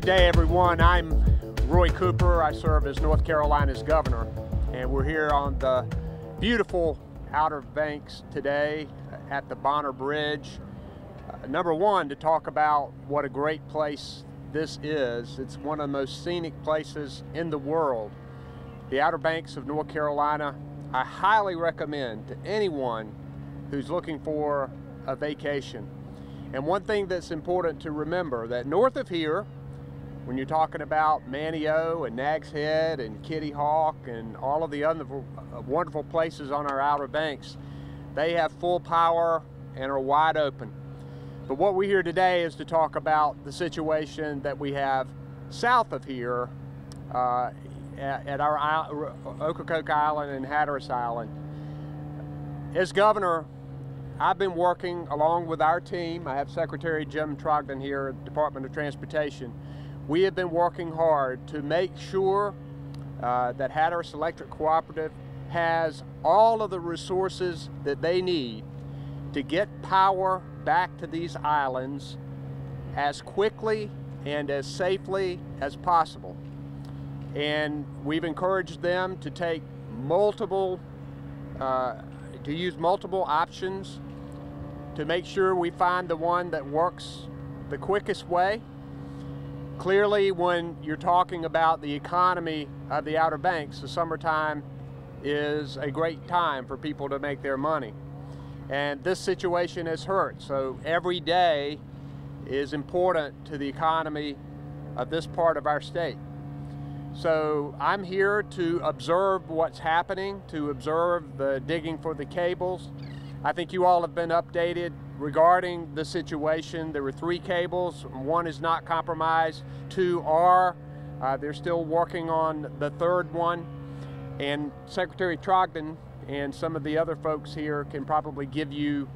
Good day, everyone. I'm Roy Cooper. I serve as North Carolina's governor, and we're here on the beautiful Outer Banks today at the Bonner Bridge. Number one, to talk about what a great place this is. It's one of the most scenic places in the world. The Outer Banks of North Carolina, I highly recommend to anyone who's looking for a vacation. And one thing that's important to remember, that north of here, when you're talking about Manio and Nag's Head and Kitty Hawk and all of the other wonderful places on our Outer Banks, they have full power and are wide open. But what we're here today is to talk about the situation that we have south of here at our Ocracoke Island and Hatteras Island. As governor, I've been working along with our team. I have Secretary Jim Trogdon here at the Department of Transportation. We have been working hard to make sure that Hatteras Electric Cooperative has all of the resources that they need to get power back to these islands as quickly and as safely as possible. And we've encouraged them to take use multiple options to make sure we find the one that works the quickest way. Clearly, when you're talking about the economy of the Outer Banks, the summertime is a great time for people to make their money. And this situation has hurt, so every day is important to the economy of this part of our state. So I'm here to observe what's happening, to observe the digging for the cables. I think you all have been updated regarding the situation. There were 3 cables. 1 is not compromised. 2 are. They're still working on the 3rd one. And Secretary Trogdon and some of the other folks here can probably give you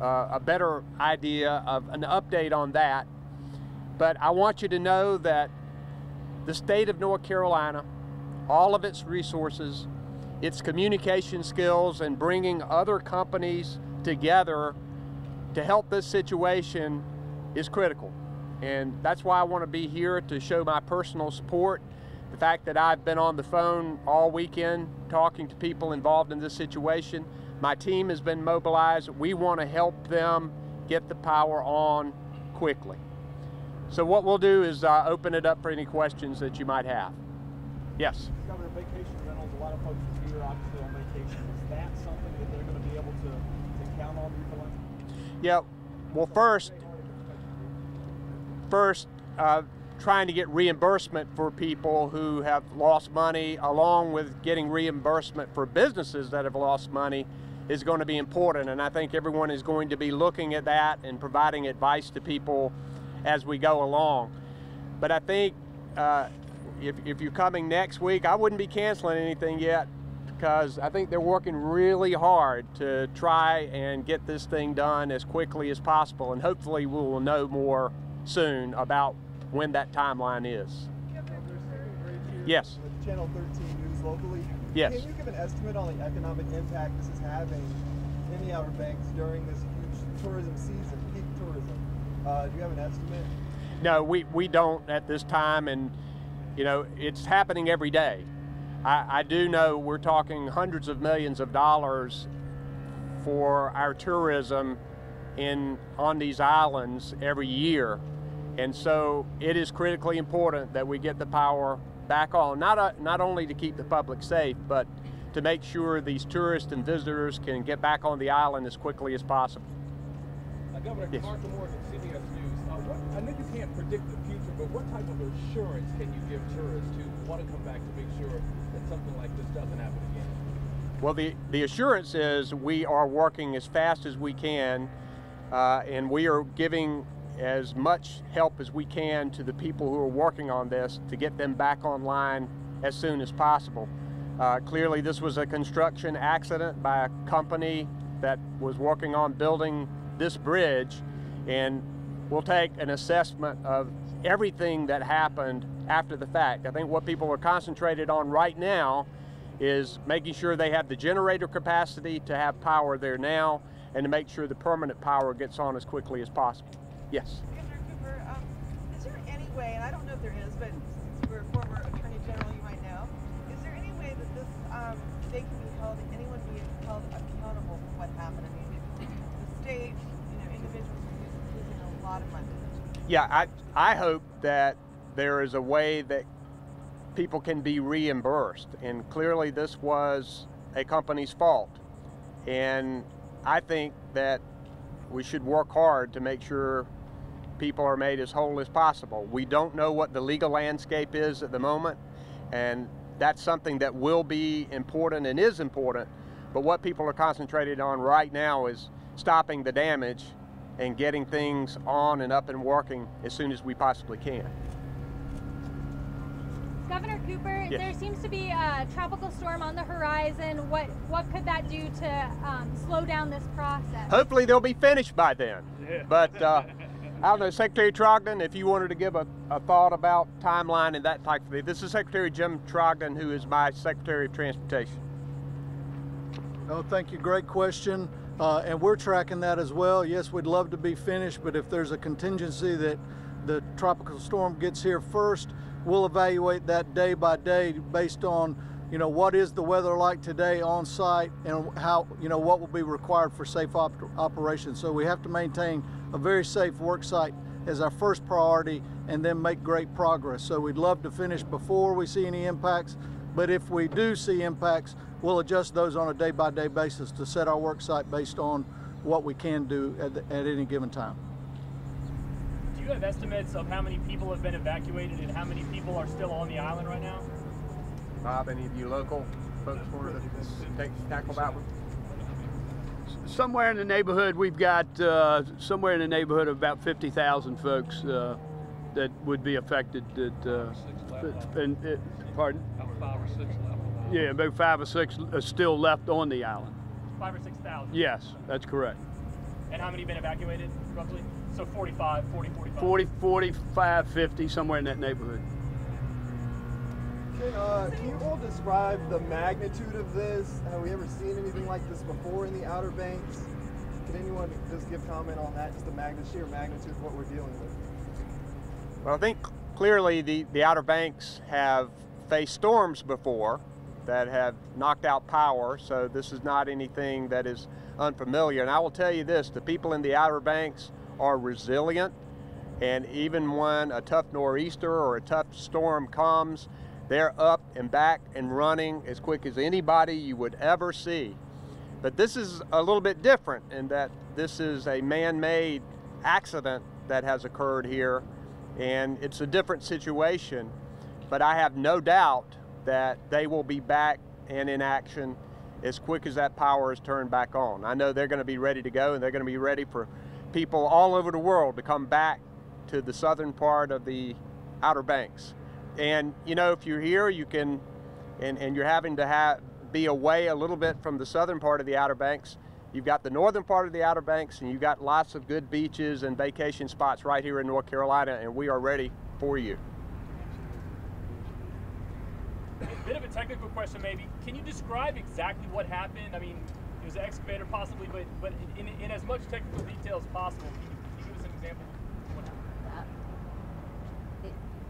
a better idea of an update on that. But I want you to know that the state of North Carolina, all of its resources, its communication skills, and bringing other companies together to help this situation is critical. And that's why I want to be here to show my personal support. The fact that I've been on the phone all weekend talking to people involved in this situation. My team has been mobilized. We want to help them get the power on quickly. So what we'll do is open it up for any questions that you might have. Yes? Governor, vacation rentals, a lot of folks are here obviously on vacation. Is that something that they're going to be able to count on utilizing? Yeah, well first trying to get reimbursement for people who have lost money, along with getting reimbursement for businesses that have lost money, is going to be important. And I think everyone is going to be looking at that and providing advice to people as we go along. But I think if you're coming next week, I wouldn't be canceling anything yet, because I think they're working really hard to try and get this thing done as quickly as possible, and hopefully we will know more soon about when that timeline is. Yes. With Channel 13 News locally. Yes. Can you give an estimate on the economic impact this is having in the Outer Banks during this huge tourism season, peak tourism? Do you have an estimate? No, we don't at this time, and you know, it's happening every day. I do know we're talking hundreds of millions of dollars for our tourism on these islands every year. And so it is critically important that we get the power back on, not only to keep the public safe, but to make sure these tourists and visitors can get back on the island as quickly as possible. Governor, yes. Mark Morgan, CBS News. I know you can't predict the future, but what type of assurance can you give tourists who want to come back to make sure that something like this doesn't happen again? Well, the assurance is we are working as fast as we can, and we are giving as much help as we can to the people who are working on this to get them back online as soon as possible. Clearly, this was a construction accident by a company that was working on building this bridge, and we'll take an assessment of everything that happened after the fact. I think what people are concentrated on right now is making sure they have the generator capacity to have power there now, and to make sure the permanent power gets on as quickly as possible. Yes? Governor Cooper, is there any way, and I don't know if there is, but since we're a former Attorney General, you might know. Is there any way that this they can be held, anyone be held accountable for what happened? I mean, the state, individuals are losing a lot of money. Yeah, I hope that there is a way that people can be reimbursed, and clearly this was a company's fault, and I think that we should work hard to make sure people are made as whole as possible. We don't know what the legal landscape is at the moment, and that's something that will be important and is important, but what people are concentrated on right now is stopping the damage and getting things on and up and working as soon as we possibly can. Governor Cooper, yes. There seems to be a tropical storm on the horizon. What could that do to slow down this process? Hopefully they'll be finished by then. Yeah. But I don't know, Secretary Trogdon, if you wanted to give a thought about timeline and that type of thing. This is Secretary Jim Trogdon, who is my Secretary of Transportation. Oh, thank you. Great question. And we're tracking that as well. Yes, we'd love to be finished, but if there's a contingency that the tropical storm gets here first, we'll evaluate that day by day based on, what is the weather like today on site and how, what will be required for safe operation. So we have to maintain a very safe work site as our first priority and then make great progress. So we'd love to finish before we see any impacts, but if we do see impacts, we'll adjust those on a day-by-day basis to set our work site based on what we can do at any given time. Do you have estimates of how many people have been evacuated and how many people are still on the island right now? Bob, any of you local folks want to tackle that one? Somewhere in the neighborhood, we've got somewhere in the neighborhood of about 50,000 folks that would be affected. Pardon? About 5 or 6 left. Yeah, about 5 or 6 are still left on the island. 5 or 6,000? Yes, that's correct. And how many been evacuated, roughly? So 40, 45? 40, 45, 50, somewhere in that neighborhood. Can you all describe the magnitude of this? Have we ever seen anything like this before in the Outer Banks? Can anyone just give comment on that, just the sheer magnitude of what we're dealing with? Well, I think clearly the Outer Banks have faced storms before that have knocked out power, so this is not anything that is unfamiliar. And I will tell you this, the people in the Outer Banks are resilient, and even when a tough nor'easter or a tough storm comes, they're up and back and running as quick as anybody you would ever see. But this is a little bit different in that this is a man-made accident that has occurred here, and it's a different situation. But I have no doubt that they will be back and in action as quick as that power is turned back on. I know they're going to be ready to go, and they're going to be ready for people all over the world to come back to the southern part of the Outer Banks. And if you're here, you can, and you're having to be away a little bit from the southern part of the Outer Banks, you've got the northern part of the Outer Banks, and you've got lots of good beaches and vacation spots right here in North Carolina, and we are ready for you. A bit of a technical question maybe. Can you describe exactly what happened? I mean, it was an excavator possibly, but in as much technical detail as possible, can you give us an example of what happened?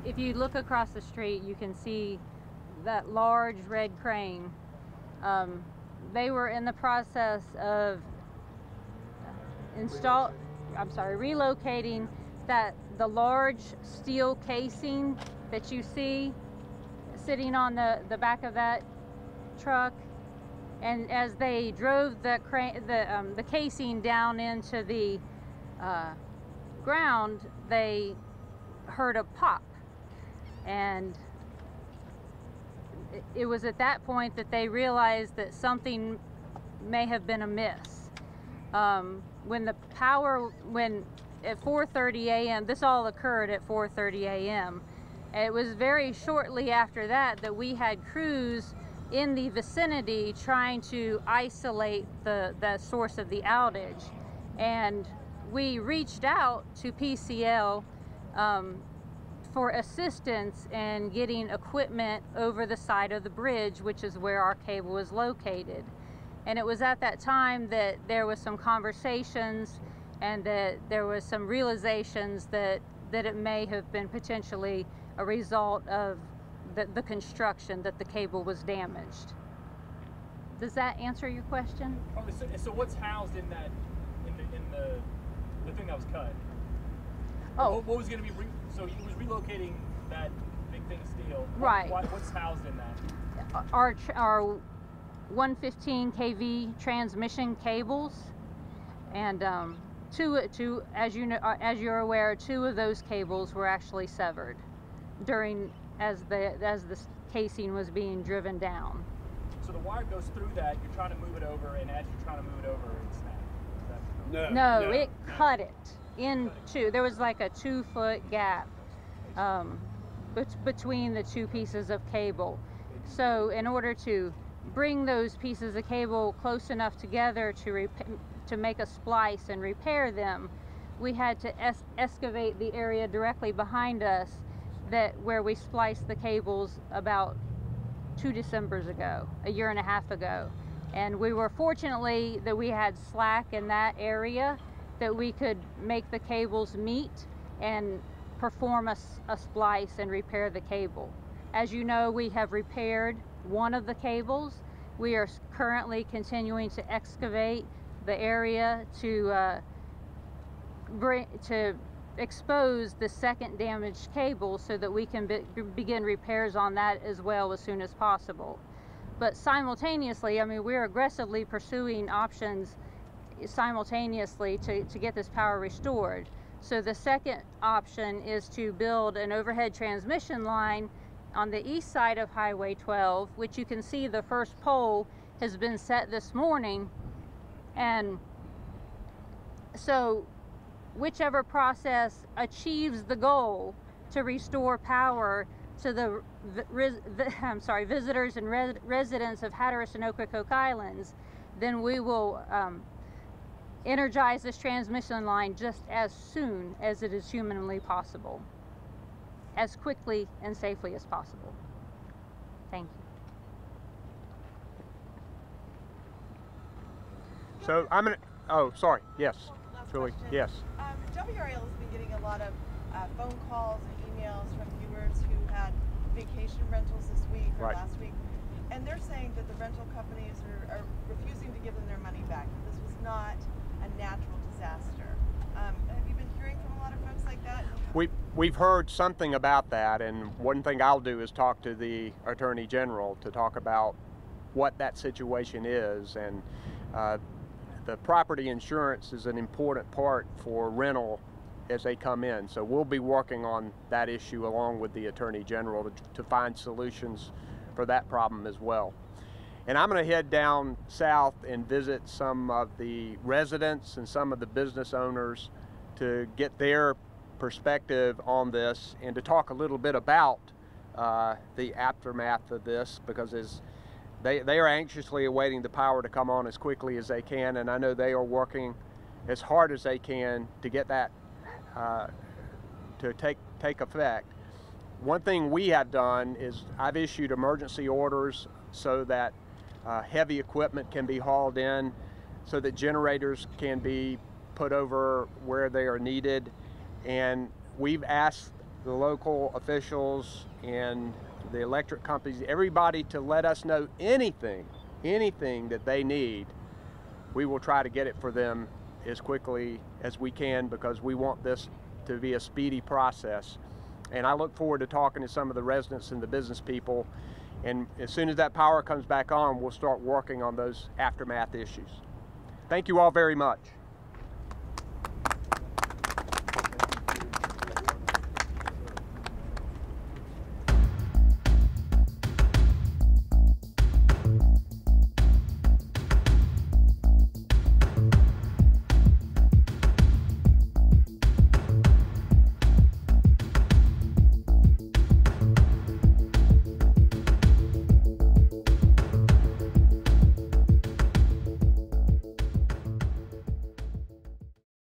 If you look across the street, you can see that large red crane. They were in the process of relocating the large steel casing that you see sitting on the back of that truck, and as they drove the casing down into the ground, they heard a pop, and it was at that point that they realized that something may have been amiss. When at 4:30 a.m., this all occurred at 4:30 a.m. It was very shortly after that we had crews in the vicinity trying to isolate the source of the outage. And we reached out to PCL for assistance in getting equipment over the side of the bridge, which is where our cable is located. And it was at that time that there was some conversations and that there was some realizations that it may have been potentially a result of the construction, that the cable was damaged. Does that answer your question? Oh, so what's housed in that, in the thing that was cut? Oh, what was going to be, so he was relocating that big thing of steel. Right. What's housed in that? Our 115 kV transmission cables, and two, as you know, as you're aware, 2 of those cables were actually severed as the casing was being driven down. So the wire goes through that, you're trying to move it over, and as you're trying to move it over, it snaps. No, it cut it in two. There was like a 2-foot gap between the 2 pieces of cable. So in order to bring those pieces of cable close enough together to make a splice and repair them, we had to excavate the area directly behind us where we spliced the cables about 2 Decembers ago, a year and a half ago. And we were fortunately that we had slack in that area that we could make the cables meet and perform a splice and repair the cable. As you know, we have repaired one of the cables. We are currently continuing to excavate the area to expose the second damaged cable so that we can begin repairs on that as well as soon as possible. But simultaneously, I mean, we're aggressively pursuing options simultaneously to get this power restored. So the second option is to build an overhead transmission line on the east side of Highway 12, which you can see the first pole has been set this morning. And so whichever process achieves the goal to restore power to the visitors and residents of Hatteras and Ocracoke Islands, then we will energize this transmission line just as soon as it is humanly possible, as quickly and safely as possible. Thank you. So I'm gonna, oh, sorry, yes, Last Julie, question. yes. WRL has been getting a lot of phone calls and emails from viewers who had vacation rentals this week or Right. last week, and they're saying that the rental companies are refusing to give them their money back. This was not a natural disaster. Have you been hearing from a lot of folks like that? We've heard something about that, and one thing I'll do is talk to the Attorney General to talk about what that situation is. And the property insurance is an important part for rental as they come in. So we'll be working on that issue along with the Attorney General to find solutions for that problem as well. And I'm going to head down south and visit some of the residents and some of the business owners to get their perspective on this and to talk a little bit about the aftermath of this, because they are anxiously awaiting the power to come on as quickly as they can, and I know they are working as hard as they can to get that to take effect. One thing we have done is I've issued emergency orders so that heavy equipment can be hauled in, so that generators can be put over where they are needed. And we've asked the local officials and the electric companies, everybody, to let us know anything that they need. We will try to get it for them as quickly as we can, because we want this to be a speedy process. And I look forward to talking to some of the residents and the business people. And as soon as that power comes back on, we'll start working on those aftermath issues. Thank you all very much.